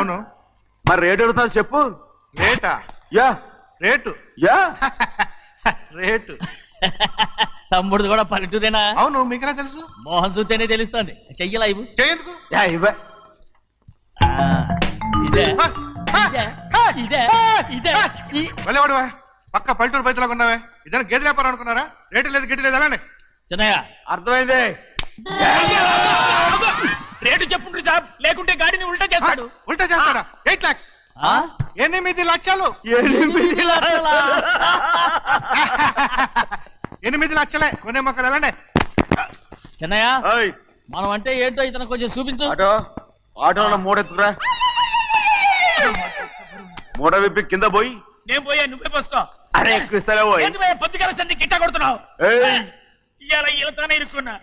అవును. మరి రేటు అడుగుతావు చెప్పు. రేటా? యా. రేటు? యా. రేటు. తమ్ముడు కూడా పల్లెటూరేనా? అవును, మీకెలా తెలుసు? మోహన్ చూస్తేనే తెలుస్తుంది. చెయ్యలా ఇవ్వు. చేయందుకు? యా ఇవ్వ. ఇదే ఇదే ఇదే ఇదే వెళ్ళేవాడువా? పక్క పల్లెటూరు బయటలాగా ఉన్నావే. ఇదైనా గేదె వ్యాపారం అనుకున్నారా? రేటు లేదు గిట్టు లేదు అలానే. చిన్నయ్య అర్థమైంది. రేటు చెప్పుండ్రి సాబ్, లేకుంటే గాడిని ఉల్టా చేస్తాడు. ఉల్టా చేస్తాడా? 8 lakhs. 8 లక్షలు. 8 లక్షలా? 8 లక్షలే. కొనే మొక్కలు ఎలానే. చిన్నయ్య ఓయ్ మనం అంటే ఏంటో ఇతను కొంచెం చూపించు. ఆటోలో మూడెత్తుకురా. మూడ విప్పి కింద పోయి. నేను పోయా, నువ్వే పోసుకో. అరే ఎక్కువ ఇస్తాలే పోయి. పొద్దుగల సంధి గిట్ట కొడుతున్నావు. ఏయ్. ఇవాళ ఇలతోనే ఇరుక్కున్నా.